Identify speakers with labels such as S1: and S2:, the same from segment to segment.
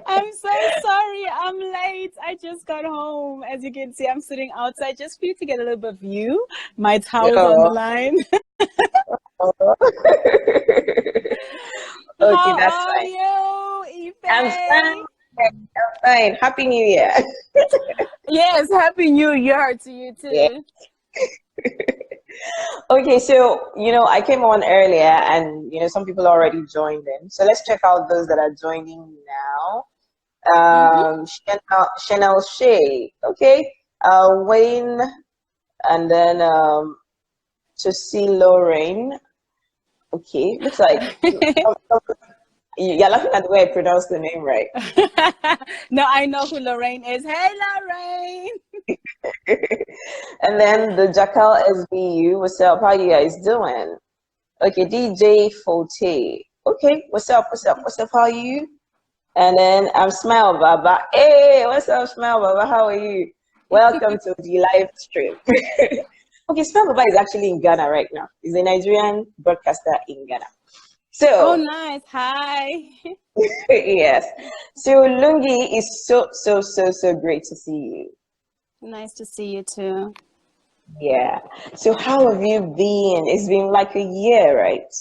S1: I'm so sorry. I'm late. I just got home. As you can see, I'm sitting outside just for you to get a little bit of view. My towel's on the
S2: Oh.
S1: line.
S2: Okay,
S1: How
S2: that's
S1: are
S2: fine.
S1: you,
S2: I'm
S1: Ife?
S2: fine. I'm fine. Happy New Year.
S1: Yes, Happy New Year to you
S2: Yeah.
S1: too.
S2: Okay, so I came on earlier, and some people already joined in. So let's check out those that are joining now.
S1: Mm-hmm.
S2: Chanel Shay. Okay. Wayne, and then to see Lorraine. Okay, looks like you're laughing at the way I pronounce the name, right?
S1: No, I know who Lorraine is. Hey, Lorraine.
S2: And then the Jackal SBU. What's up? How you guys doing? Okay, DJ Forte. Okay, what's up? What's up? What's up? How are you? And then I'm Smile Baba. Hey, what's up, Smile Baba? How are you? Welcome to the live stream. Okay, Smile Baba is actually in Ghana right now. He's a Nigerian broadcaster in Ghana.
S1: Oh,
S2: So,
S1: nice. Hi.
S2: yes. So, Lungi, is so great to see you.
S1: Nice to see you too.
S2: Yeah. So, how have you been? It's been like a year, right?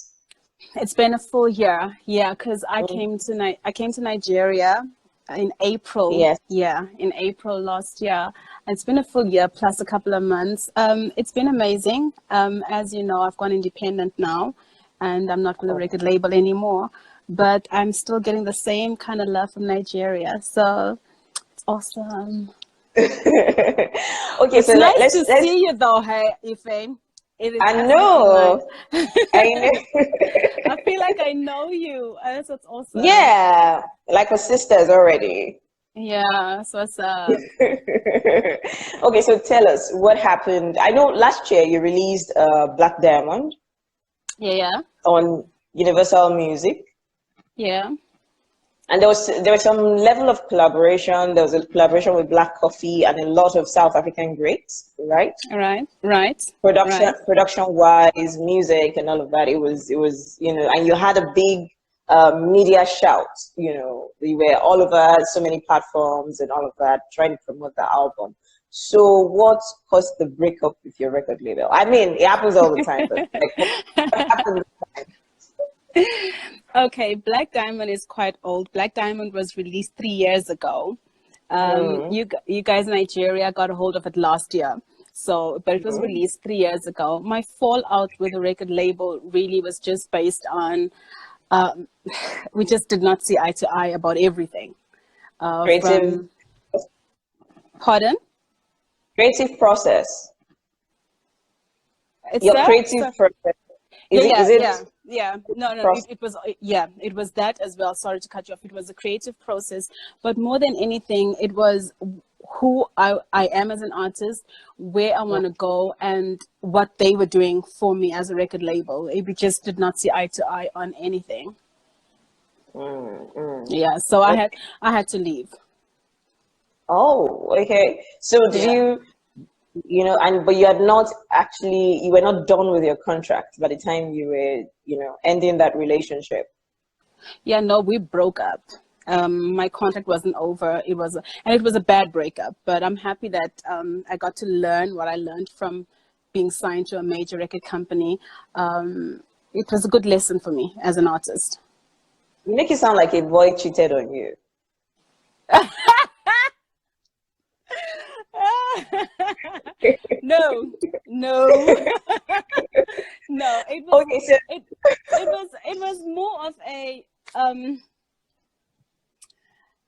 S1: It's been a full year. Yeah, because
S2: Mm,
S1: I came to Nigeria in April.
S2: yes.
S1: Yeah, in April last year. It's been a full year plus a couple of months. It's been amazing. As you know, I've gone independent now, and I'm not with a record label anymore. But I'm still getting the same kind of love from Nigeria. So it's awesome.
S2: Okay,
S1: It's
S2: so
S1: nice to
S2: let's.
S1: see you though, hey, Ife. It is
S2: I
S1: absolutely nice.
S2: know. I know.
S1: I feel like I know you. That's what's awesome.
S2: Yeah, like we're sisters already.
S1: Yeah, so what's up?
S2: Okay, so tell us what happened. I know last year you released Black Diamond
S1: Yeah, yeah,
S2: on Universal Music,
S1: yeah.
S2: and there was some level of collaboration. There was a collaboration with Black Coffee and a lot of South African greats, right?
S1: All right, right, right.
S2: Production wise, music and all of that. It was and you had a big media shout. You were all over so many platforms and all of that, trying to promote the album. So what caused the breakup with your record label? I mean, it happens all the time, but like what happened?
S1: Okay, Black Diamond is quite old. Black Diamond was released 3 years ago.
S2: Mm,
S1: You guys in Nigeria got a hold of it last year. So, but it was
S2: mm,
S1: released 3 years ago. My fallout with the record label really was just based on um, we just did not see eye to eye about everything.
S2: creative
S1: From pardon,
S2: creative process.
S1: it's
S2: Your
S1: that.
S2: creative process.
S1: Yeah,
S2: Is
S1: yeah,
S2: it
S1: yeah, yeah. No,
S2: process?
S1: it was, yeah, it was that as well. Sorry to cut you off. It was a creative process, but more than anything, it was who I am as an artist, where I want to go, and what they were doing for me as a record label. We just did not see eye to eye on anything.
S2: Mm, mm.
S1: Yeah, so I had to leave.
S2: Oh, okay. So did
S1: Yeah.
S2: but you were not done with your contract by the time you were, ending that relationship.
S1: Yeah, no, we broke up. My contract wasn't over. And it was a bad breakup. But I'm happy that I got to learn what I learned from being signed to a major record company. It was a good lesson for me as an artist.
S2: You make it sound like a boy cheated on you.
S1: No, no, no.
S2: Okay, so
S1: It it was more of a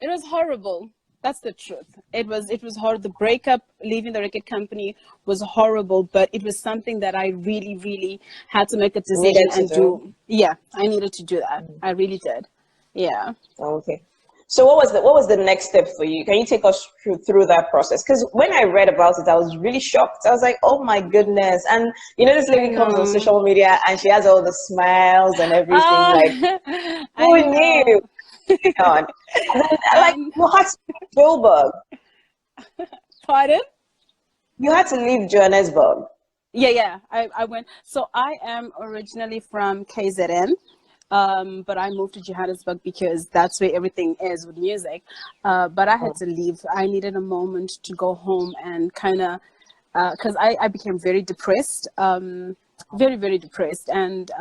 S1: it was horrible. That's the truth. It was horrible. The breakup, leaving the record company was horrible, but it was something that I really, really had to make a decision
S2: needed to
S1: and
S2: do.
S1: do. Yeah, I needed to do that. I really did. Yeah.
S2: Okay. So what was the next step for you? Can you take us through that process? Because when I read about it, I was really shocked. I was like, oh my goodness. And this
S1: I
S2: lady comes on
S1: know.
S2: social media and she has all the smiles and everything. Like,
S1: I
S2: who knew?
S1: know.
S2: On. And then like
S1: I
S2: you had to leave Joburg.
S1: pardon?
S2: You had to leave Johannesburg.
S1: Yeah, yeah. I went. So I am originally from KZN. but I moved to Johannesburg because that's where everything is with music. But I had to leave. I needed a moment to go home and kind of, because I became very depressed, very, very depressed. And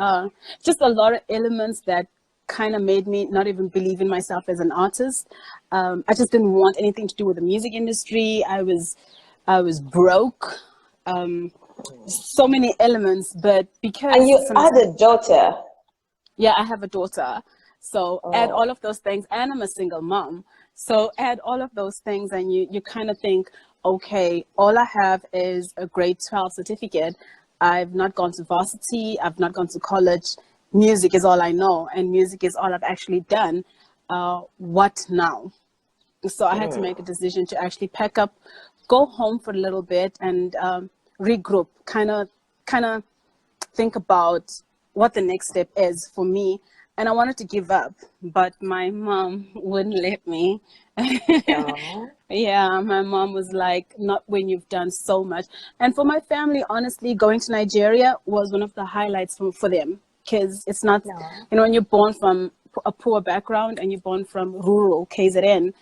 S1: just a lot of elements that kind of made me not even believe in myself as an artist. I just didn't want anything to do with the music industry. I was broke. So many elements, but because...
S2: And you had a daughter.
S1: Yeah, I have a daughter. So add
S2: Oh.
S1: all of those things, and I'm a single mom. So add all of those things, and you kind of think, okay, all I have is a grade 12 certificate. I've not gone to varsity. I've not gone to college. Music is all I know, and music is all I've actually done. What now? So I had to make a decision to actually pack up, go home for a little bit, and regroup, kind of think about what the next step is for me. And I wanted to give up, but my mom wouldn't let me. Yeah, my mom was like, not when you've done so much. And for my family, honestly, going to Nigeria was one of the highlights for them, because it's not, when you're born from a poor background and you're born from rural KZN,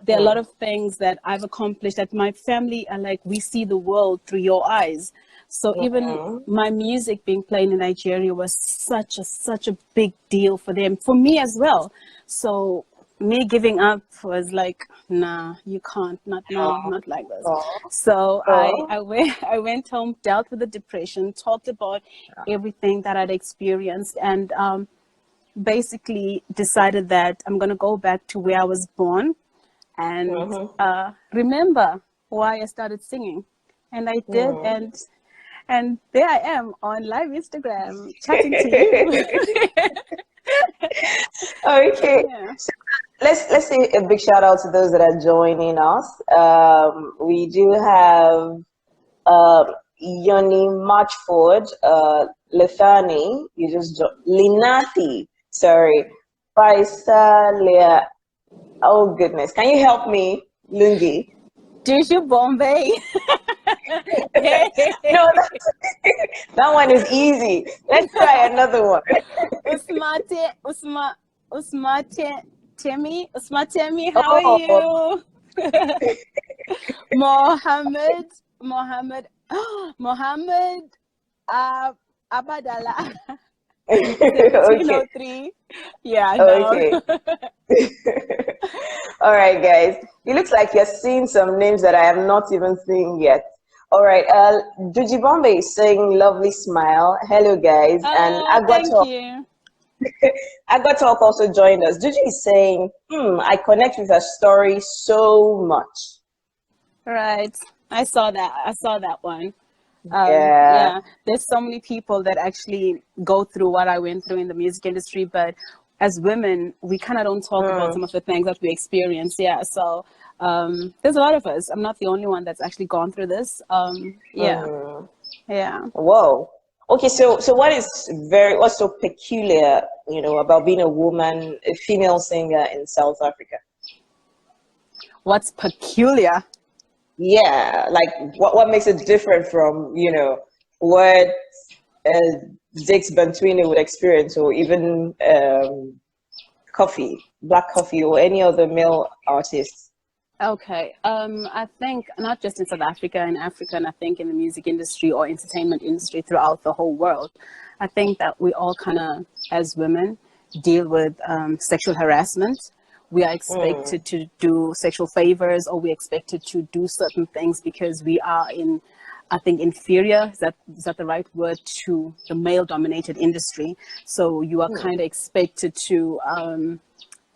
S1: there are a lot of things that I've accomplished that my family are like, we see the world through your eyes. So even my music being played in Nigeria was such a big deal for them, for me as well. So me giving up was like, nah, you can't, not like this. So I went home, dealt with the depression, talked about everything that I'd experienced, and basically decided that I'm going to go back to where I was born and remember why I started singing. And I did, and there I am on live Instagram chatting to you.
S2: Okay.
S1: Yeah.
S2: So let's say a big shout out to those that are joining us. We do have Yoni Marchford, Lethani, you just Linati, sorry, Faisa Lea. Oh goodness, can you help me, Lungi?
S1: Juju Bombay.
S2: No, that one is easy. Let's try another one.
S1: Usmate Temi, how are you? Mohammed Abadala.
S2: Okay.
S1: 1703. Yeah, no.
S2: Okay. All right, guys. It looks like you're seeing some names that I am not even seeing yet. All right. Juji Bombay is saying lovely smile. Hello, guys. And
S1: Thank you.
S2: Agua Talk also joined us. Juji is saying, I connect with her story so much.
S1: Right. I saw that one.
S2: Yeah.
S1: There's so many people that actually go through what I went through in the music industry, but as women, we kind of don't talk about some of the things that we experience. Yeah. So there's a lot of us. I'm not the only one that's actually gone through this. Yeah.
S2: Whoa. Okay, so what's so peculiar, about being a woman, a female singer in South Africa?
S1: What's peculiar?
S2: Yeah, like what makes it different from, what Dix Bantwini would experience, or even Black Coffee, or any other male artists?
S1: Okay. I think not just in South Africa, in Africa, and I think in the music industry or entertainment industry throughout the whole world, I think that we all kind of, as women, deal with sexual harassment. We are expected to do sexual favors, or we're expected to do certain things because we are inferior. Is that the right word, to the male-dominated industry? So you are kind of expected to,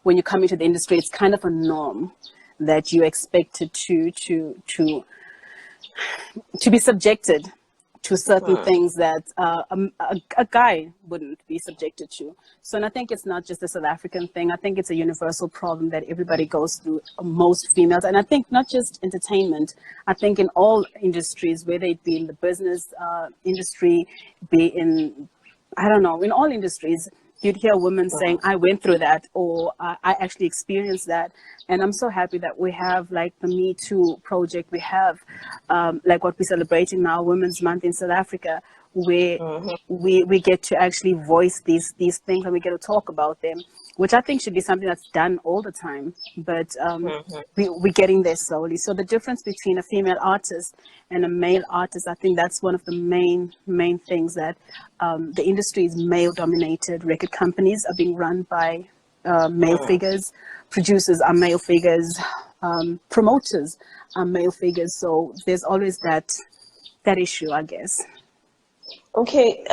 S1: when you come into the industry, it's kind of a norm that you're expected to be subjected to certain things that a guy wouldn't be subjected to. So, and I think it's not just a South African thing. I think it's a universal problem that everybody goes through, most females. And I think not just entertainment, I think in all industries, whether it be in the business industry, be in, I don't know, in all industries, you'd hear women saying, I went through that, or I actually experienced that. And I'm so happy that we have like the Me Too project. We have like what we're celebrating now, Women's Month in South Africa, where we get to actually voice these things, and we get to talk about them, which I think should be something that's done all the time. But we're getting there slowly. So the difference between a female artist and a male artist, I think that's one of the main things, that the industry is male dominated. Record companies are being run by male figures, producers are male figures, promoters are male figures. So there's always that issue, I guess.
S2: Okay,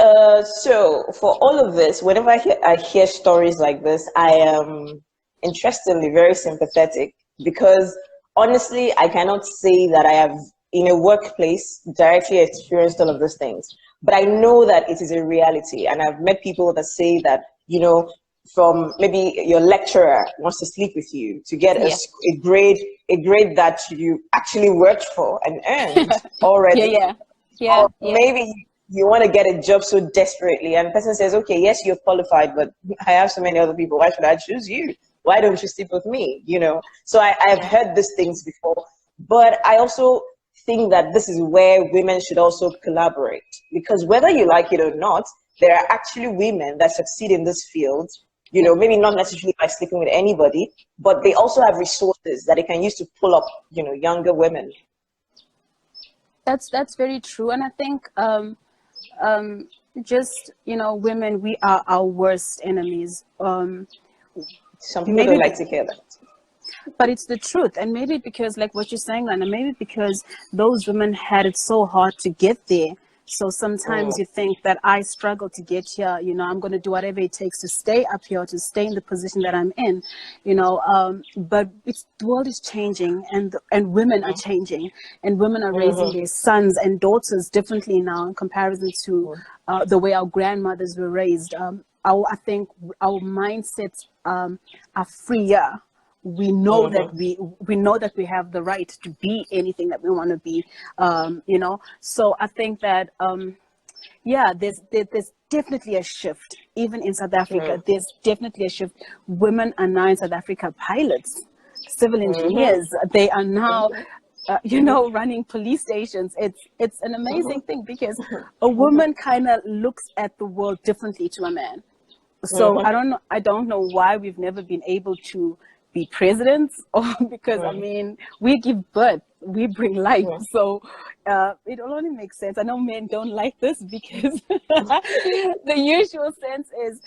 S2: so for all of this, whenever I hear stories like this, I am interestingly very sympathetic, because honestly, I cannot say that I have in a workplace directly experienced all of those things, but I know that it is a reality, and I've met people that say that, from maybe your lecturer wants to sleep with you to get a grade that you actually worked for and earned already.
S1: Yeah.
S2: Maybe you want to get a job so desperately, and the person says, okay, yes, you're qualified, but I have so many other people. Why should I choose you? Why don't you sleep with me? So I've heard these things before, but I also think that this is where women should also collaborate, because whether you like it or not, there are actually women that succeed in this field, maybe not necessarily by sleeping with anybody, but they also have resources that they can use to pull up, younger women.
S1: That's very true. And I think just, women, we are our worst enemies.
S2: Some people don't like to hear that.
S1: But it's the truth. And maybe because, like what you're saying, Lana, maybe because those women had it so hard to get there. So sometimes you think that I struggle to get here, I'm going to do whatever it takes to stay up here, to stay in the position that I'm in, but the world is changing, and women are changing, and women are raising their sons and daughters differently now in comparison to the way our grandmothers were raised. I think our mindsets are freer. We know that we know that we have the right to be anything that we want to be, so I think that there's definitely a shift. Even in South Africa, there's definitely a shift. Women are now in South Africa pilots, civil engineers. They are now running police stations. It's an amazing thing, because a woman kind of looks at the world differently to a man. So I don't know why we've never been able to be presidents, or because I mean, we give birth, we bring life, so it only makes sense. I know men don't like this, because the usual sense is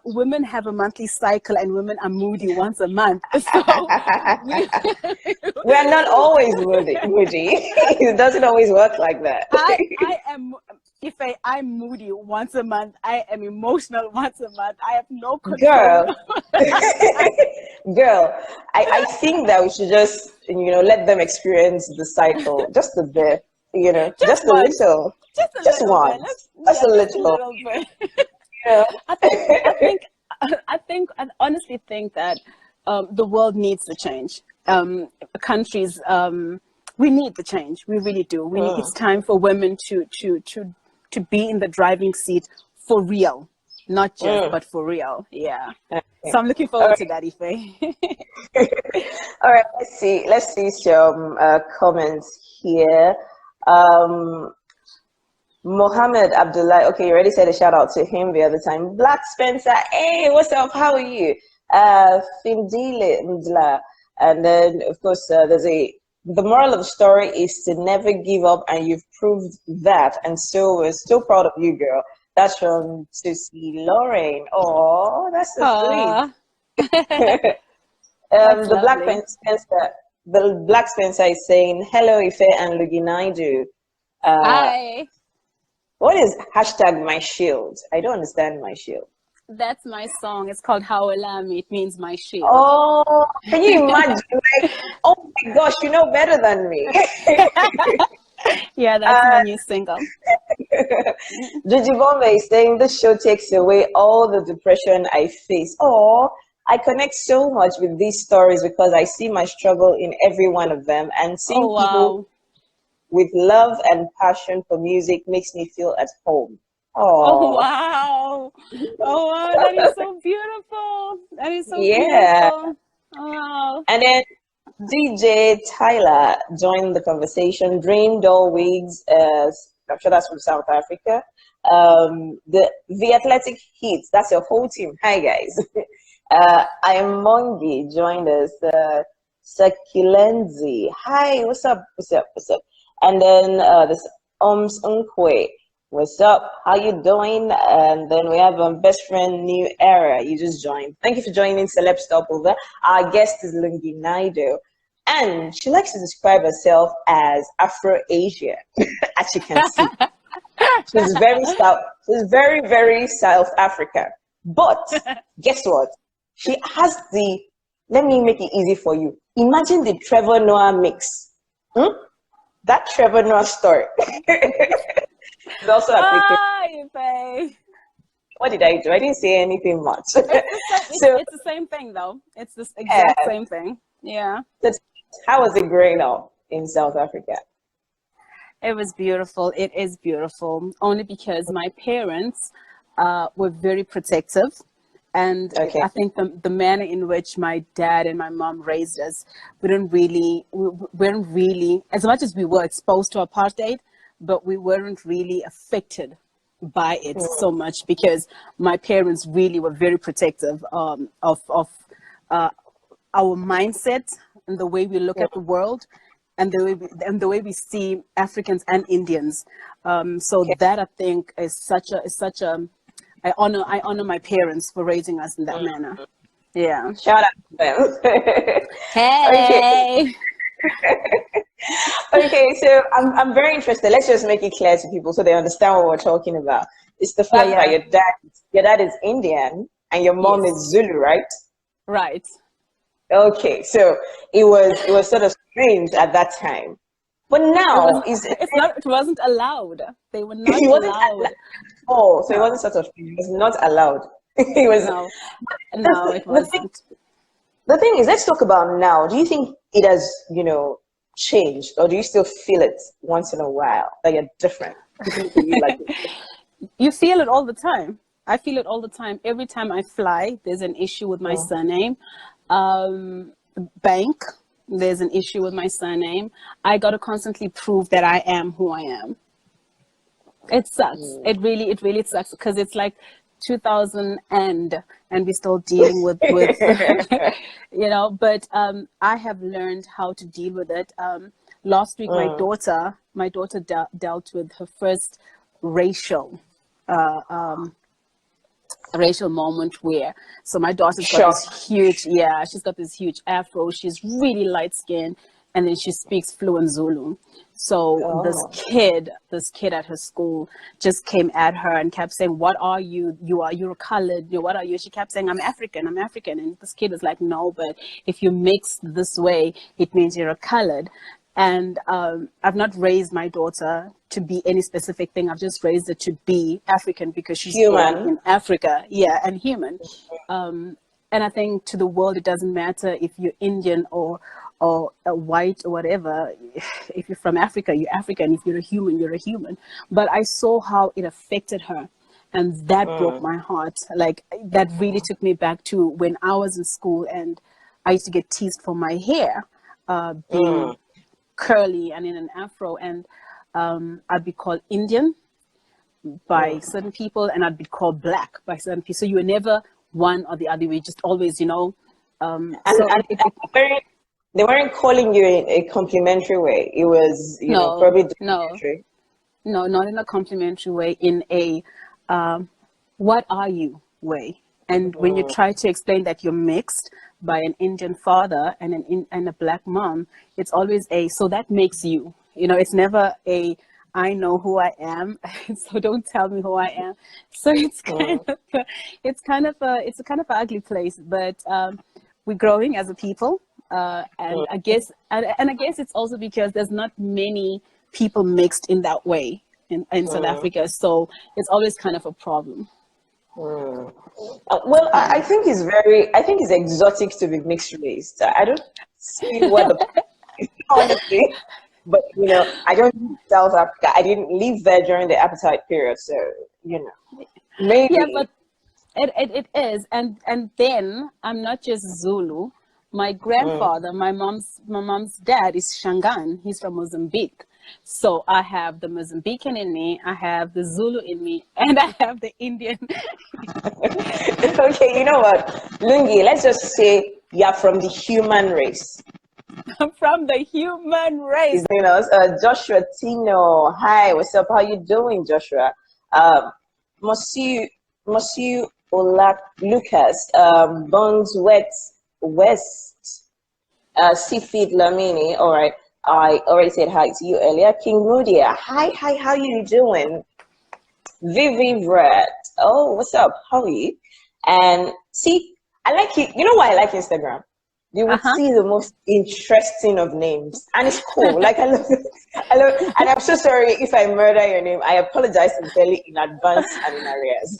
S1: women have a monthly cycle and women are moody once a month. So
S2: we're not always moody. It doesn't always work like that.
S1: I am. If I'm moody once a month, I am emotional once a month. I have no control.
S2: Girl, I think that we should just, let them experience the cycle just a bit, just a little. Just a little
S1: bit.
S2: Yeah.
S1: I honestly think that the world needs to change. Countries, we need the change. We really do. It's time for women to be in the driving seat for real, not just but for real. Yeah. Okay. So I'm looking forward to that, Ife.
S2: All right, let's see some comments here. Mohammed Abdullah, okay, you already said a shout out to him the other time. Black Spencer, hey, what's up? How are you? Findile Ndla, and then of course the moral of the story is to never give up, and you've proved that, and so we're still proud of you, girl. That's from Susie Lauren. Oh, that's so sweet. The Black Spencer is saying, hello, Ife and Lungi Naidoo.
S1: Hi.
S2: What is #my shield? I don't understand my shield.
S1: That's my song. It's called Hawu Lami. It means my shield.
S2: Oh, can you imagine? Oh my gosh, you know better than me.
S1: Yeah, that's my new single.
S2: Gigi Bombe is saying, this show takes away all the depression I face. Oh, I connect so much with these stories because I see my struggle in every one of them, and seeing people with love and passion for music makes me feel at home.
S1: Oh wow! Oh wow! That is so beautiful. That is so beautiful. Oh wow!
S2: And then DJ Tyler joined the conversation. Dream Doll Wigs, I'm sure that's from South Africa. The athletic heat. That's your whole team. Hi guys. I am Mongi. Joined us. Sakilenzi. Hi. What's up? What's up? What's up? And then this Unkwe. What's up? How you doing? And then we have best friend New Era. You just joined. Thank you for joining Celeb Stopover. Our guest is Lungi Naidoo, and she likes to describe herself as Afro-Asia, as you can see. She's very South. She's very, very South Africa. But guess what? She has the. Let me make it easy for you. Imagine the Trevor Noah mix. That Trevor Noah story. It's also applicable. What did I do? I didn't say anything much.
S1: It's the same thing, though. It's the exact same thing. Yeah.
S2: How was it growing up in South Africa?
S1: It was beautiful. It is beautiful. Only because my parents were very protective. And I think the manner in which my dad and my mom raised us, we weren't really, as much as we were exposed to apartheid, but we weren't really affected by it so much, because my parents really were very protective of our mindset and the way we look at the world, and the way we see Africans and Indians. That, I think, is such a I honor my parents for raising us in that manner. Yeah.
S2: Shout out to them.
S1: Hey.
S2: Okay, so I'm very interested. Let's just make it clear to people so they understand what we're talking about. It's the fact that your dad is Indian and your mom is Zulu, right?
S1: Right.
S2: Okay, so it was sort of strange at that time, but now
S1: it wasn't allowed. They were not allowed.
S2: Oh, so it wasn't sort of strange. It was not allowed. It was
S1: no, it wasn't.
S2: The thing is, let's talk about now. Do you think it has, changed, or do you still feel it once in a while that you're different?
S1: You feel it all the time. I feel it all the time. Every time I fly, there's an issue with my surname. Bank, there's an issue with my surname. I got to constantly prove that I am who I am. It sucks. It really sucks, because it's like 2000 and we're still dealing with but I have learned how to deal with it. Last week my daughter dealt with her first racial moment where, so my daughter's got this huge, she's got this huge afro, she's really light skinned, and then she speaks fluent Zulu. So this kid at her school just came at her and kept saying, "What are you? You're colored. What are you?" She kept saying, I'm African. And this kid was like, "No, but if you mix this way, it means you're a colored." And I've not raised my daughter to be any specific thing. I've just raised her to be African, because she's born in Africa. Yeah, and human. And I think to the world, it doesn't matter if you're Indian or white or whatever. If you're from Africa, you're African. If you're a human, you're a human. But I saw how it affected her, and that broke my heart. Like, that really took me back to when I was in school, and I used to get teased for my hair being curly and in an afro, and I'd be called Indian by certain people, and I'd be called black by certain people. So you were never one or the other. We just always,
S2: they weren't calling you in a complimentary way. It was, probably complimentary.
S1: No, not in a complimentary way, in a what are you way. And when you try to explain that you're mixed by an Indian father and a black mom, it's always so that makes you. It's never I know who I am, so don't tell me who I am. So it's kind of an ugly place, but we're growing as a people. And I guess it's also because there's not many people mixed in that way in South Africa, so it's always kind of a problem.
S2: Well, I think it's exotic to be mixed race. I don't see what the honestly, but I don't live in South Africa. I didn't live there during the apartheid period, so maybe.
S1: Yeah, but it is, and then I'm not just Zulu. My grandfather, my mom's dad is Shangan. He's from Mozambique. So I have the Mozambican in me, I have the Zulu in me, and I have the Indian.
S2: Okay, you know what, Lungi, let's just say you're from the human race.
S1: From the human race.
S2: He's doing us. Joshua Tino. Hi, what's up? How you doing, Joshua? Monsieur Olak Lucas. Bones West. Seafood Lamini. All right. I already said hi to you earlier. King Rudia. Hi, how you doing? Vivi Red. Oh, what's up? How are you? And see, I like it. You know why I like Instagram? You would see the most interesting of names, and it's cool. Like I love it. And I'm so sorry if I murder your name. I apologize sincerely in advance and in arrears.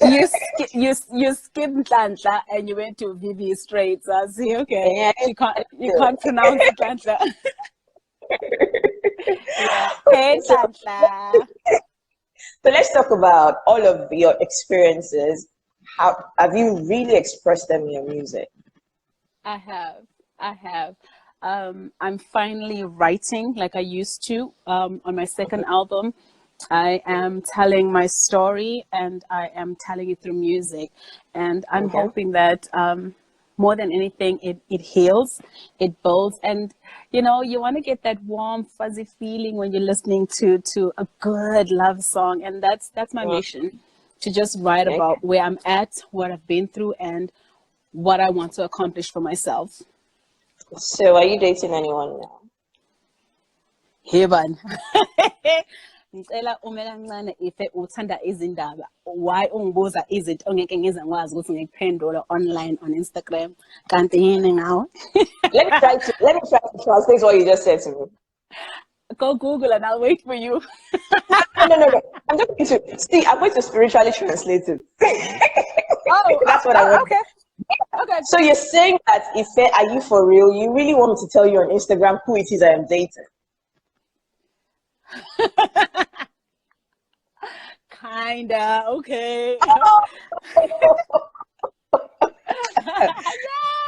S1: You skipped Ntlanhla and you went to Vivi straight. So I see. Okay,
S2: Yeah,
S1: you can't pronounce Ntlanhla. Yeah. Hey, Ntlanhla.
S2: So let's talk about all of your experiences. How have you really expressed them in your music?
S1: I have. I'm finally writing like I used to on my second album. I am telling my story and I am telling it through music. And I'm hoping that more than anything, it heals, it builds. And, you know, you want to get that warm, fuzzy feeling when you're listening to a good love song. And that's my mission, to just write about where I'm at, what I've been through, and what I want to accomplish for myself.
S2: So are you dating anyone now?
S1: Heaven. Ngicela umela kancane ife uthanda izindaba, why ungibuza izinto ongeke ngize ngikwazi ukuthi ngikuphendule online on Instagram kanti yini ngawe?
S2: Let me try to translate what you just said to me.
S1: Go Google and I'll wait for you.
S2: No. I'm just going to see. I'm going to spiritually translate it.
S1: Oh,
S2: that's what I want.
S1: Okay.
S2: So you're saying that Ife, are you for real? You really want me to tell you on Instagram who it is I am dating?
S1: Kinda. Okay.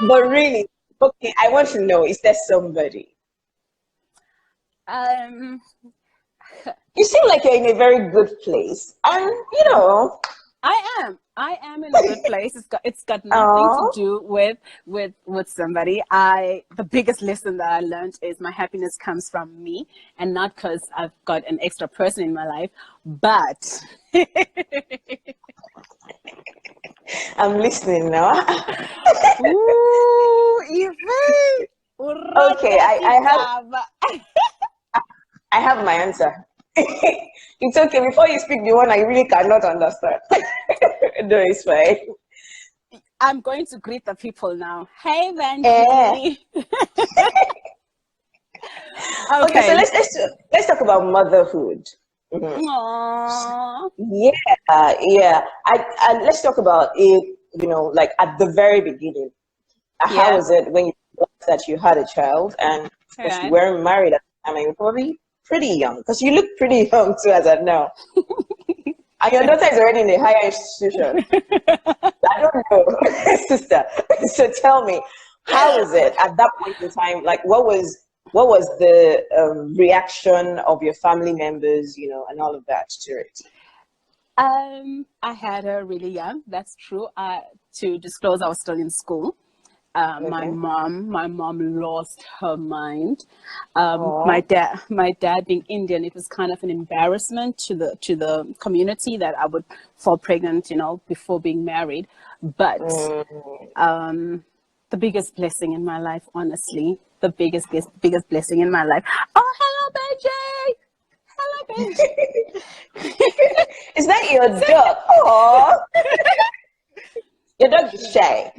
S2: But really, okay, I want to know, is there somebody? You seem like you're in a very good place. And, you know.
S1: I am in a good place. It's got nothing to do with somebody. The biggest lesson that I learned is my happiness comes from me and not because I've got an extra person in my life, but
S2: I'm listening now.
S1: Ooh, Yvette.
S2: Okay, I have my answer. It's okay. Before you speak the one I really cannot understand. No, it's fine.
S1: I'm going to greet the people now. Hey, Vanjie.
S2: Okay, so let's talk about motherhood.
S1: Aww.
S2: Yeah. I let's talk about it. You know, like at the very beginning. How was it when you realized that you had a child and because you weren't married at the time? And you were probably pretty young, because you look pretty young too as of now. And your daughter is already in a higher institution. I don't know, sister. So tell me, how was it at that point in time? Like, what was the reaction of your family members, you know, and all of that to it?
S1: I had her really young. That's true. To disclose, I was still in school. My mom lost her mind. My dad being Indian, it was kind of an embarrassment to the community that I would fall pregnant, you know, before being married. But the biggest blessing in my life, honestly, the biggest blessing in my life. Oh, hello, Benji. Hello, Benji.
S2: Is that your dog? Oh. Your dog is shy.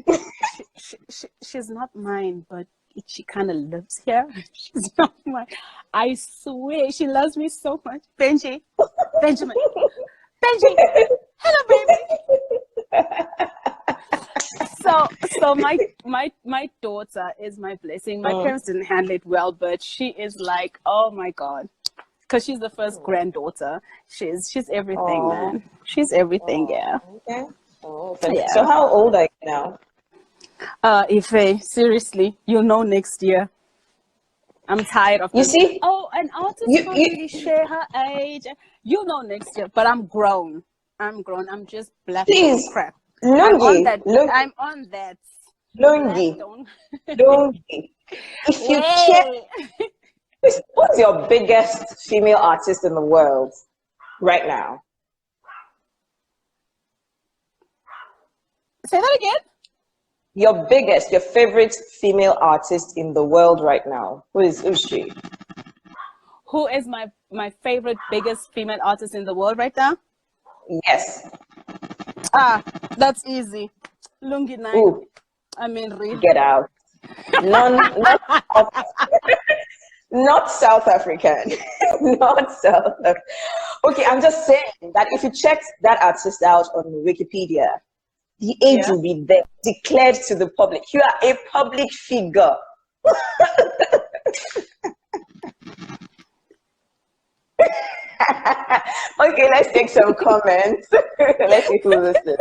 S1: She's not mine, but she kind of lives here. She's not mine. I swear, she loves me so much. Benji, Benjamin, Benji, hello, baby. So my daughter is my blessing. My parents didn't handle it well, but she is like, oh my God, because she's the first granddaughter. She's everything, man. She's everything, yeah.
S2: Okay. Oh, so how old are you now?
S1: Ife, seriously, you'll know next year. I'm tired of
S2: You
S1: this.
S2: see,
S1: Oh, an artist
S2: you
S1: can't
S2: you
S1: really share her age. You know next year, but I'm grown. I'm grown. I'm just black don't
S2: please,
S1: crap. I'm
S2: Lungi,
S1: on that.
S2: Lungi,
S1: I'm on that. Black
S2: Lungi,
S1: don't.
S2: Lungi. If you check,
S1: Wait.
S2: what's your biggest female artist in the world right now?
S1: Say that again.
S2: Your biggest, your favorite female artist in the world right now. Who's she?
S1: Who is my favorite biggest female artist in the world right now?
S2: Yes.
S1: Ah, that's easy. Lungi Naidoo.
S2: Ooh,
S1: I mean, real.
S2: get out. Not not South African. Not South African. Okay, I'm just saying that if you check that artist out on Wikipedia, the age
S1: Yeah.
S2: will be there, declared to the public. You are a public figure. Okay, let's take some comments. Let's see who this is.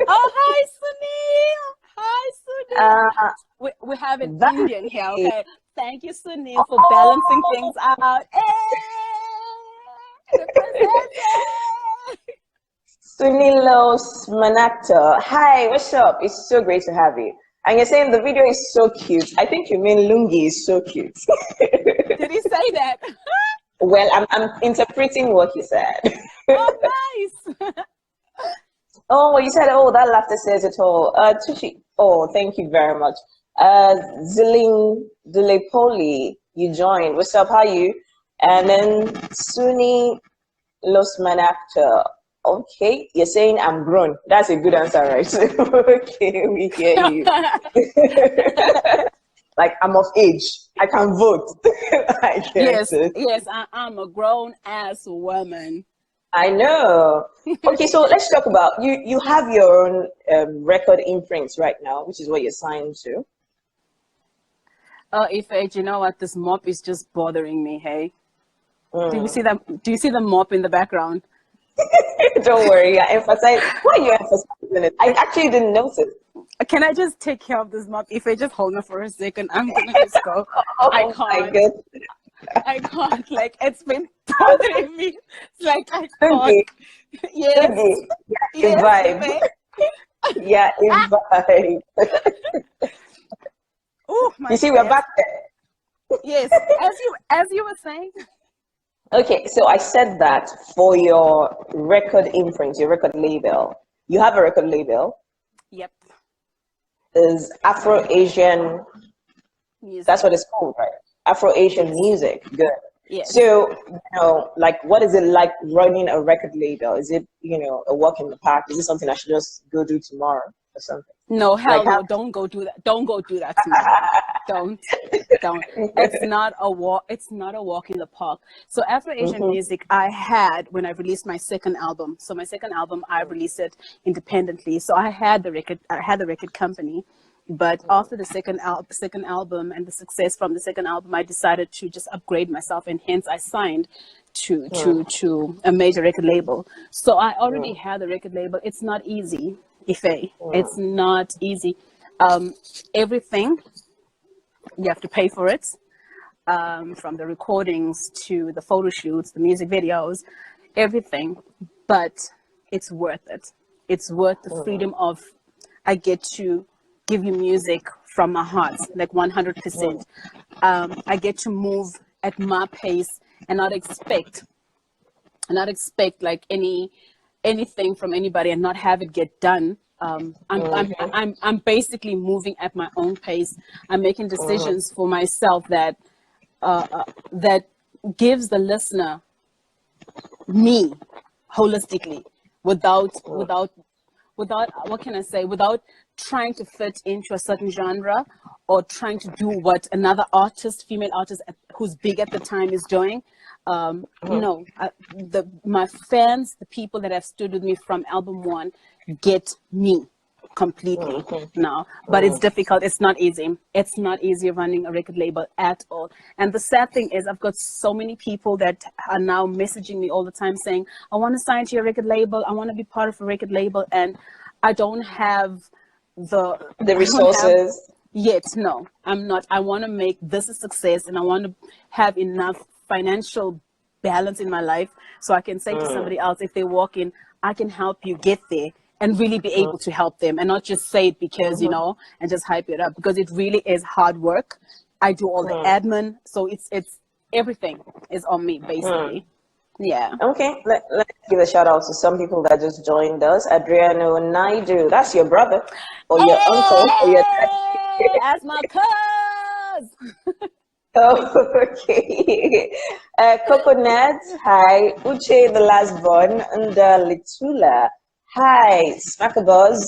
S1: Oh, hi, Sunil. Hi, Sunil.
S2: uh,
S1: We have an
S2: that
S1: Indian here,
S2: is,
S1: okay? Thank you, Sunil, for balancing things out. Hey, representing.
S2: Sunilos Manactor. Hi, what's up? It's so great to have you. And you're saying the video is so cute. I think you mean Lungi is so cute.
S1: Did he say that?
S2: Well, I'm interpreting what you said.
S1: Oh, nice.
S2: Oh, well, you said, oh, that laughter says it all. Tushi, oh, thank you very much. Ziling Dulepoli, you joined. What's up? How are you? And then Suni Los Manactor. Okay, you're saying I'm grown. That's a good answer, right? Okay, we hear you. Like I'm of age. I can vote. I get
S1: Yes,
S2: it.
S1: yes, I'm a grown ass woman.
S2: I know. Okay, so let's talk about you. You have your own record imprints right now, which is what you're signed to.
S1: If you know what, this mop is just bothering me. Hey, do you
S2: Mm.
S1: see that? Do you see the mop in the background?
S2: Don't worry, I emphasize. Why are you emphasizing it? I actually didn't notice.
S1: Can I just take care of this mop? If I just hold me for a second, I'm gonna just go. I
S2: Oh my
S1: can't.
S2: goodness.
S1: I can't. Like it's been bothering me. It's like I can't.
S2: Okay,
S1: Yes.
S2: okay. Yeah, a
S1: Yes,
S2: vibe.
S1: Ife.
S2: Yeah, a vibe.
S1: Oh
S2: You
S1: my
S2: see, we're
S1: chest.
S2: back there.
S1: Yes. As you were saying.
S2: Okay, so I said that for your record imprint, your record label, you have a record label,
S1: Yep.
S2: is Afro Asian, that's
S1: Music.
S2: what it's called, right? Afro Asian
S1: Yes.
S2: music. Good.
S1: Yes.
S2: So, like, what is it like running a record label? Is it, a walk in the park? Is it something I should just go do tomorrow or something?
S1: No,
S2: Like,
S1: hell no. Don't go do that. Don't go do that to me. Don't. Don't. It's not a walk. It's not a walk in the park. So Afro Asian
S2: Mhm.
S1: music I had when I released my second album. So my second album I released it independently. So I had the record. I had the record company. But after the second album and the success from the second album, I decided to just upgrade myself, and hence I signed to a major record label. So I already had the record label. It's not easy, Ife. It's not easy. Everything you have to pay for it, from the recordings to the photo shoots, the music videos, everything. But it's worth it. It's worth the freedom of I get to give you music from my heart, like 100%. I get to move at my pace and not expect like anything from anybody and not have it get done. I'm basically moving at my own pace. I'm making decisions for myself that gives the listener me holistically without what can I say, without trying to fit into a certain genre or trying to do what another female artist who's big at the time is doing. No, my fans, the people that have stood with me from album one, get me completely now. But it's difficult. It's not easy. It's not easy running a record label at all. And the sad thing is I've got so many people that are now messaging me all the time saying, I want to sign to your record label. I want to be part of a record label. And I don't have
S2: The resources.
S1: Yet, no, I'm not. I want to make this a success, and I want to have enough financial balance in my life so I can say to
S2: Mm,
S1: somebody else, if they walk in, I can help you get there, and really be
S2: mm,
S1: able to help them, and not just say it because,
S2: mhm,
S1: and just hype it up, because it really is hard work. I do all the
S2: mm,
S1: admin, so it's everything is on me,
S2: mm.
S1: basically. Yeah.
S2: Okay, let's give a shout out to some people that just joined us. Adriano Naidu, that's your brother or your uncle or your dad.
S1: Hey, as my cuz.
S2: Oh, okay. Coconut, hi. Uche, the last born, and Litula, hi. Smackabuzz,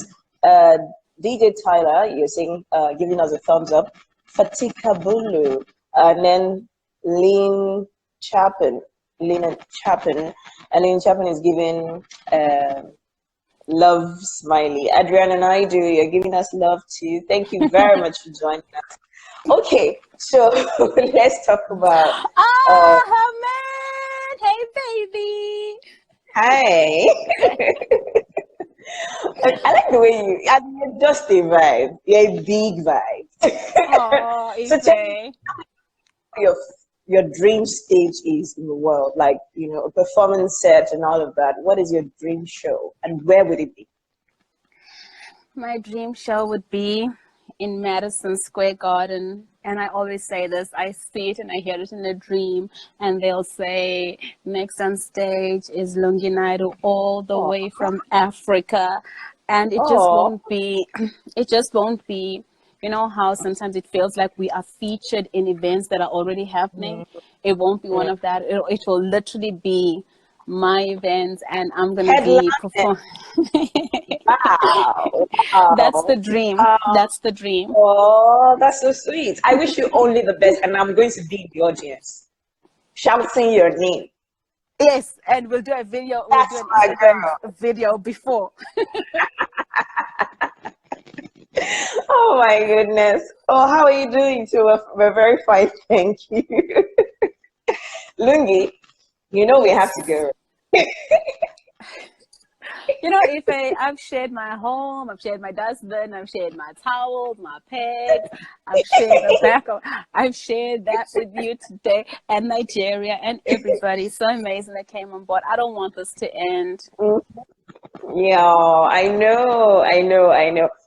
S2: uh, DJ Tyler, you're saying, giving us a thumbs up. Fatika Bulu, and then Lynn Chapin, Lynn Chapin, and Lynn Chapin is giving love smiley. Adriana and I do, you're giving us love too. Thank you very much for joining us. Okay, so let's talk about. Uh,
S1: Ahmed, hey baby.
S2: Hi. I like the way you're just a vibe. You're a big vibe.
S1: Oh,
S2: So tell me
S1: Ife.
S2: what your dream stage is in the world, like a performance set and all of that. What is your dream show, and where would it be?
S1: My dream show would be in Madison Square Garden. And I always say this, I see it and I hear it in a dream. And they'll say, next on stage is Lungi Naidoo, all the
S2: Oh,
S1: way from Africa. And it just
S2: oh,
S1: won't be, it just won't be, you know how sometimes it feels like we are featured in events that are already happening. It won't be one of that. It will literally be my events, and I'm going to be
S2: headline.
S1: performing.
S2: Wow,
S1: That's the
S2: wow.
S1: dream. That's the dream.
S2: Oh, that's so sweet. I wish you only the best, and I'm going to be in the audience shouting your name.
S1: Yes, and we'll do a video. We'll do
S2: That's
S1: an
S2: my
S1: Instagram
S2: girl.
S1: video before.
S2: Oh my goodness. Oh, how are you doing too? We're very fine, thank you. Lungi, we have to
S1: Yes.
S2: go.
S1: I've shared my home, I've shared my dustbin, I've shared my towels, my pegs, I've shared that with you today, and Nigeria and everybody. So amazing that came on board. I don't want this to end.
S2: Yeah, I know.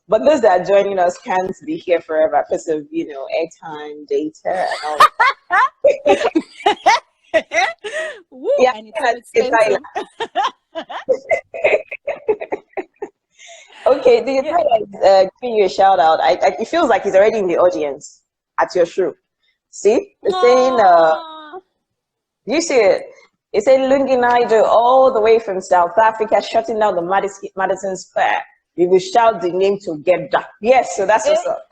S2: But those that are joining us can't be here forever because of, airtime, data, and all that.
S1: Woo,
S2: Yeah,
S1: and it's so
S2: it's like,
S1: expensive.
S2: okay, the
S1: Yeah.
S2: guy is giving you a shout out. It feels like he's already in the audience at your show. See, it's saying,
S1: Aww.
S2: you see it? It's saying Lungi Naidoo all the way from South Africa, shutting down the Madison Square. We will shout the name together. Yes, so that's
S1: Eh,
S2: what's up.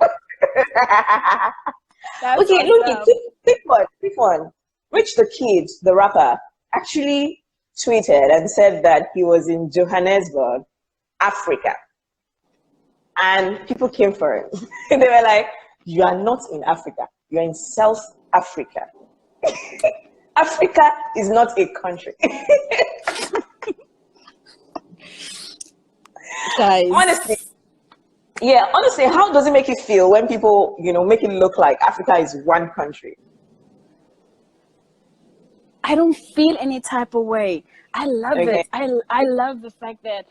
S1: that's
S2: Okay,
S1: what's
S2: Lungi,
S1: up.
S2: quick one. Rich the Kid, the rapper, actually tweeted and said that he was in Johannesburg, Africa. And people came for him. They were like, you are not in Africa. You are in South Africa. Africa is not a country. Honestly,
S1: Guys,
S2: yeah, honestly, how does it make you feel when people, make it look like Africa is one country?
S1: I don't feel any type of way. I love
S2: Okay.
S1: it. I love the fact that,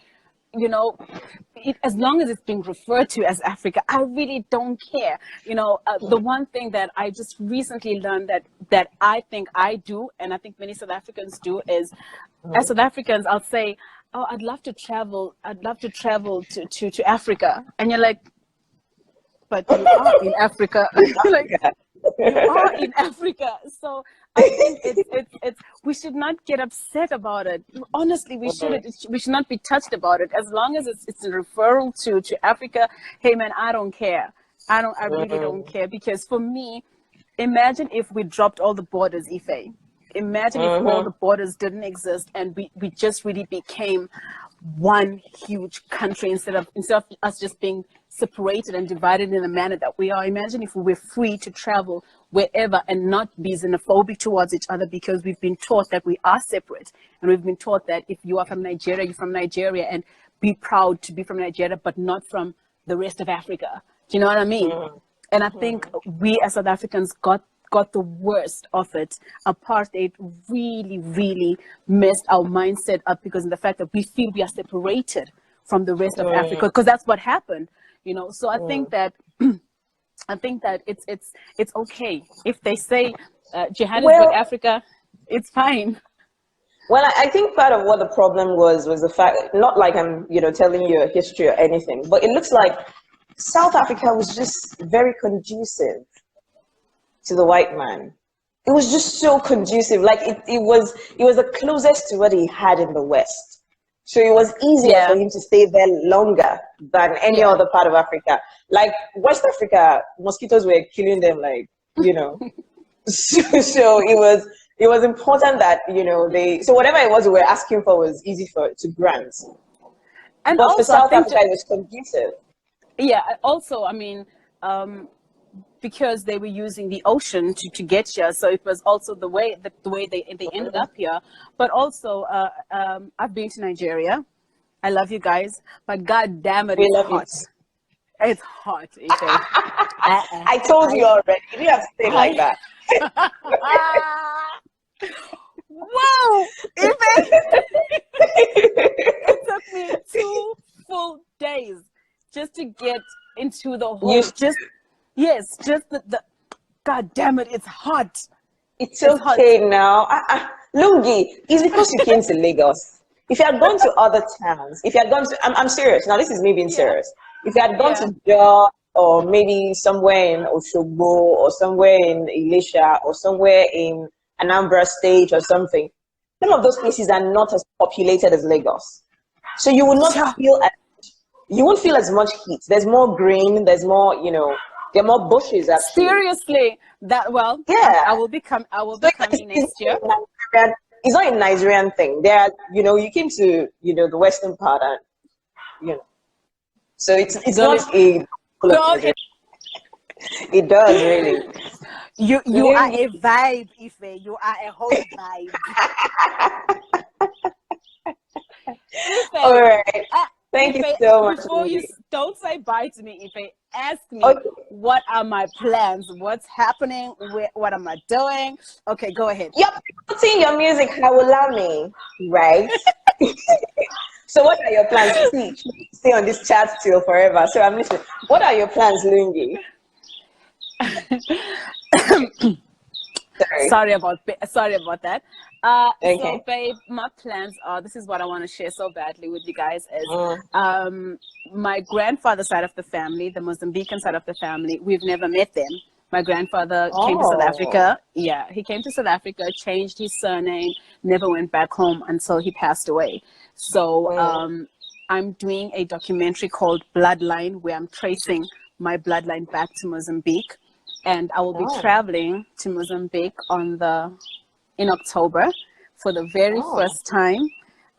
S1: you know, as long as it's being referred to as Africa, I really don't care. The one thing that I just recently learned that I think I do, and I think many South Africans do, is as South Africans, I'll say, "Oh, I'd love to travel. I'd love to travel to Africa," and you're like, "But you are in Africa." Like,
S2: Yeah.
S1: you are in Africa. So I think it's we should not get upset about it. Honestly, we shouldn't. We should not be touched about it. As long as it's a referral to Africa. Hey man, I don't care. I really don't care, because for me, imagine if we dropped all the borders, Ife. Imagine if all the borders didn't exist, and we just really became one huge country, instead of us just being separated and divided in the manner that we are. Imagine if we were free to travel wherever and not be xenophobic towards each other, because we've been taught that we are separate, and we've been taught that if you are from Nigeria, you're from Nigeria, and be proud to be from Nigeria, but not from the rest of Africa. Do you know what I mean? And I think we as South Africans got the worst of it. Apartheid really, really messed our mindset up, because of the fact that we feel we are separated from the rest of Africa, because that's what happened, you know. So I think that it's okay if they say Johannesburg, Africa, it's fine.
S2: Well, I think part of what the problem was the fact, not like I'm, telling you a history or anything, but it looks like South Africa was just very conducive to the white man. It was just so conducive. Like it was the closest to what he had in the West. So it was easier for him to stay there longer than any other part of Africa. Like West Africa, mosquitoes were killing them, like, so it was important that, so whatever it was we were asking for was easy to grant.
S1: And
S2: but
S1: also,
S2: for South Africa, it was conducive.
S1: Yeah, also, I mean, because they were using the ocean to get here, so it was also the way they ended up here. But also, I've been to Nigeria. I love you guys, but god damn it, it's hot. It's hot.
S2: I told you already. You didn't have to say it like that.
S1: Wow! It took me 2 full days just to get into the whole. Just the. God damn it! It's hot.
S2: It's okay hot. Now. Lungi, it's because you came to Lagos. If you had gone to other towns, if you had gone to, I'm serious. Now this is me being serious. If you had gone to Jos, or maybe somewhere in Oshogbo, or somewhere in Ilesha, or somewhere in Anambra State or something, some of those places are not as populated as Lagos. So you will not you won't feel as much heat. There's more green, there's more, there are more bushes actually.
S1: Seriously, I will be coming next year.
S2: It's not a Nigerian thing. There are, you came to, the western part, and, so it's not a... It does, really.
S1: You are a vibe, Ife. You are a whole vibe. Ife,
S2: all right. Thank you so much.
S1: Before you don't say bye to me, Ife, ask me what are my plans? What's happening? What am I doing? Okay, go ahead.
S2: You're putting your music Hawu Lami, right? So what are your plans? Stay on this chat till forever. So I'm listening. What are your plans, Lungi?
S1: Sorry about that.
S2: Okay.
S1: So babe, my plans are, this is what I want to share so badly with you guys, is my grandfather's side of the family, the Mozambican side of the family, we've never met them. My grandfather came to South Africa. Yeah, he came to South Africa, changed his surname, never went back home until he passed away. So I'm doing a documentary called Bloodline, where I'm tracing my bloodline back to Mozambique. And I will be traveling to Mozambique in October for the very first time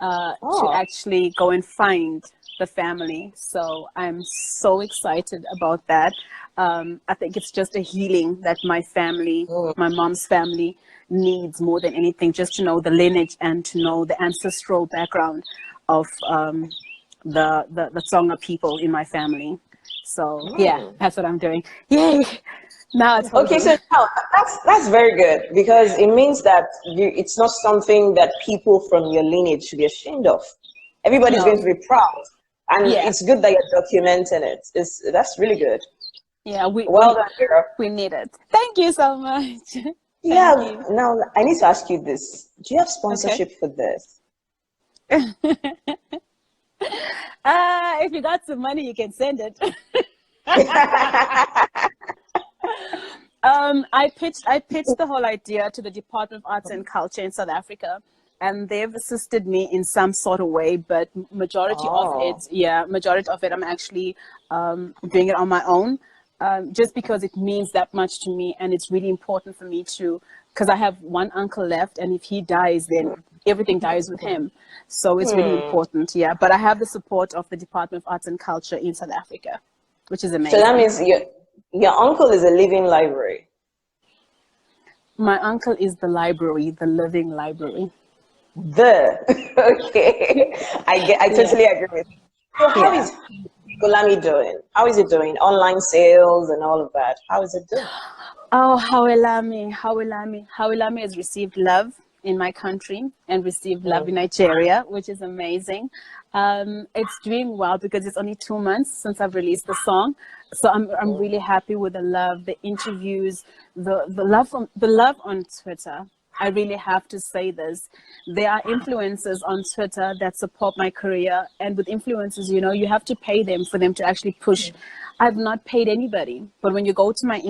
S1: to actually go and find the family. So I'm so excited about that. I think it's just a healing that my family, my mom's family, needs more than anything, just to know the lineage and to know the ancestral background of the Tsonga people in my family. So yeah, that's what I'm doing. Yay! Now it's
S2: okay. So now that's very good, because it means that it's not something that people from your lineage should be ashamed of. Everybody's going to be proud, and it's good that you're documenting it. That's really good.
S1: Yeah, we need it. Thank you so much.
S2: Yeah. Now I need to ask you this: do you have sponsorship for this?
S1: If you got some money, you can send it. I pitched the whole idea to the Department of Arts and Culture in South Africa, and they've assisted me in some sort of way, but majority of it I'm actually doing it on my own, just because it means that much to me, and it's really important for me to, because I have one uncle left, and if he dies, then everything dies with him. So it's really important. Yeah, but I have the support of the Department of Arts and Culture in South Africa, which is amazing.
S2: So that means your uncle is a living library.
S1: My uncle is the library, the living library.
S2: Okay, I totally agree with you. So how is he Hawu Lami doing? How is it doing? Online sales and all of that. How is it doing?
S1: Oh, Hawu Lami, Hawu Lami. Hawu Lami has received love in my country and received love in Nigeria, which is amazing. It's doing well because it's only 2 months since I've released the song. So I'm really happy with the love, the interviews, the love on Twitter. I really have to say this. There are influencers on Twitter that support my career, and with influencers, you have to pay them for them to actually push. I've not paid anybody, but when you go to my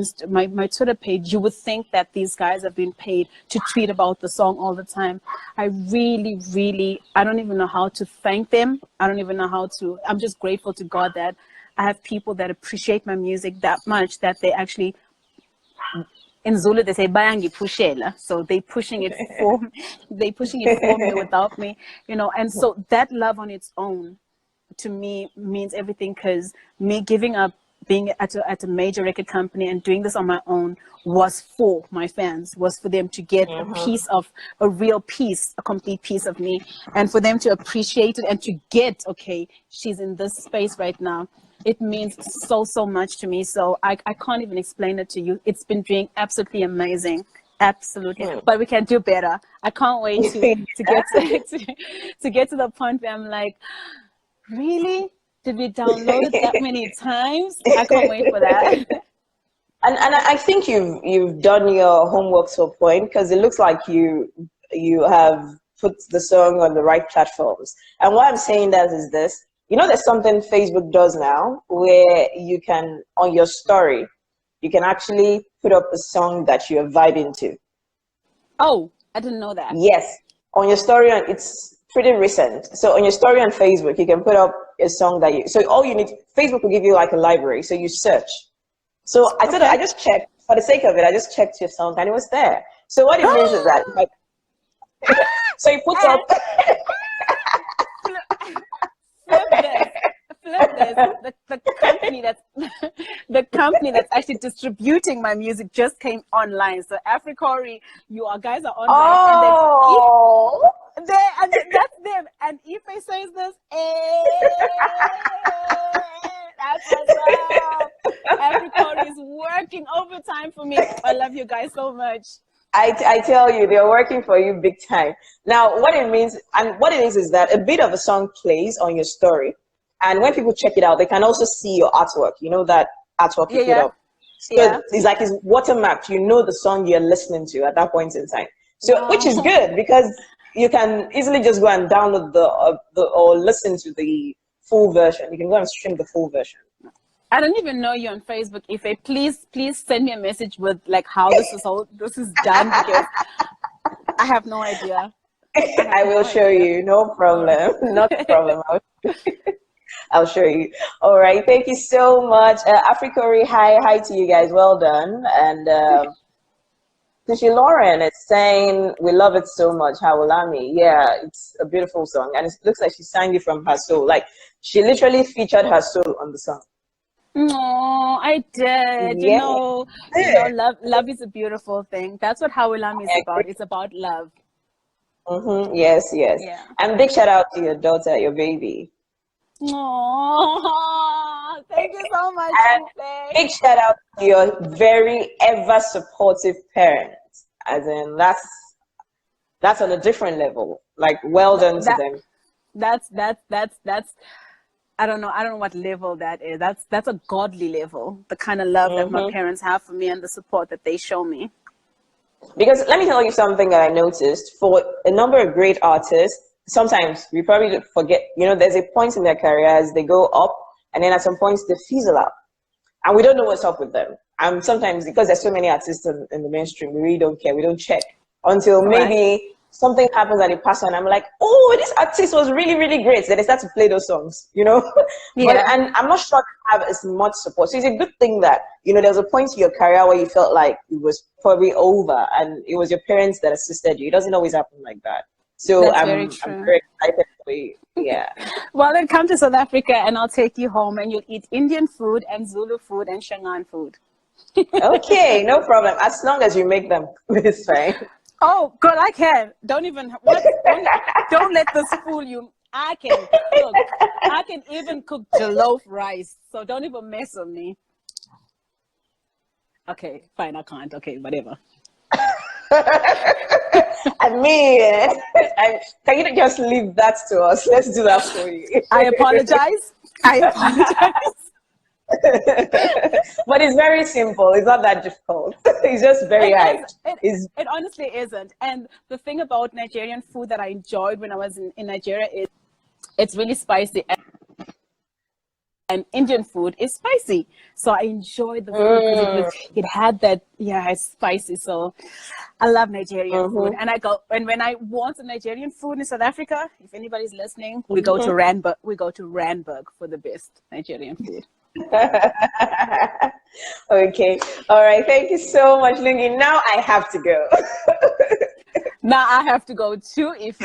S1: Twitter page, you would think that these guys have been paid to tweet about the song all the time. I really, really, I don't even know how to thank them. I don't even know how to. I'm just grateful to God that I have people that appreciate my music that much that they actually. In Zulu, they say "bayangi pushela," so they pushing it for me without me, And so that love on its own, to me, means everything. Because me giving up being at a major record company and doing this on my own was for my fans, was for them to get a real piece, a complete piece of me, and for them to appreciate it and to get, okay, she's in this space right now. It means so much to me. So I can't even explain it to you. It's been doing absolutely amazing. Absolutely. But we can do better. I can't wait to get to the point where I'm like, really? Did we download it that many times? I can't wait for that.
S2: And I think you've done your homework to a point, because it looks like you have put the song on the right platforms. And why I'm saying that is this. There's something Facebook does now where you can, on your story, you can actually put up a song that you're vibing to.
S1: Oh, I didn't know that.
S2: Yes. On your story, it's pretty recent. So on your story on Facebook, you can put up a song so all you need, Facebook will give you like a library. So you search. So I thought I just checked, for the sake of it, I just checked your song and it was there. So what it means is that, so you put up.
S1: Flip this. The company that's actually distributing my music just came online. So Africori, guys are online.
S2: Oh,
S1: and that's them. And Ife says this, that's what's up. Africori is working overtime for me. I love you guys so much.
S2: I tell you, they're working for you big time. Now, what it means, and what it is that a bit of a song plays on your story. And when people check it out, they can also see your artwork. That artwork you put up. So it's like it's watermarked. The song you're listening to at that point in time. So, which is good, because you can easily just go and download or listen to the full version. You can go and stream the full version.
S1: I don't even know you on Facebook. Ife, please send me a message with like how this is done, because I have no idea.
S2: I will show you. No problem. Not a problem. I'll show you. All right. Thank you so much. Africori, hi to you guys. Well done. And Tishi Lauren is saying, we love it so much. Hawu Lami. Yeah, it's a beautiful song. And it looks like she sang it from her soul. Like she literally featured her soul on the song.
S1: No, I did.
S2: Yeah.
S1: Love is a beautiful thing. That's what Hawu Lami is about. It's about love.
S2: Yes.
S1: Yeah.
S2: And big shout out to your daughter, your baby.
S1: Oh, thank you so much.
S2: And big shout out to your very ever supportive parents. As in, that's on a different level. Like, well done to them.
S1: That's I don't know what level that is. That's a godly level. The kind of love that my parents have for me and the support that they show me.
S2: Because let me tell you something that I noticed. For a number of great artists, sometimes we probably forget, there's a point in their careers, they go up, and then at some points they fizzle out. And we don't know what's up with them. And sometimes, because there's so many artists in the mainstream, we really don't care. We don't check until maybe something happens and they pass on. I'm like, oh, this artist was really, really great. Then they start to play those songs,
S1: Yeah.
S2: And I'm not sure they have as much support. So it's a good thing that, there was a point in your career where you felt like it was probably over and it was your parents that assisted you. It doesn't always happen like that. So I'm very excited for you. Yeah.
S1: Well, then come to South Africa and I'll take you home and you'll eat Indian food and Zulu food and Shangaan food.
S2: Okay, no problem. As long as you make them, it's fine.
S1: Oh, girl, I can. Don't let this fool you. I can cook. I can even cook jollof rice. So don't even mess with me. Okay, fine, I can't. Okay, whatever.
S2: I mean, can you just leave that to us? Let's do that for you.
S1: I apologize. I apologize.
S2: But it's very simple. It's not that difficult. It's just very hard.
S1: It honestly isn't. And the thing about Nigerian food that I enjoyed when I was in Nigeria is it's really spicy. And Indian food is spicy. So I enjoyed the food because it had that, yeah, it's spicy. So I love Nigerian food. And when I want some Nigerian food in South Africa, if anybody's listening, we go to Randburg. We go to Randburg for the best Nigerian food.
S2: Okay. All right. Thank you so much, Lungi. Now I have to go.
S1: Now I have to go too if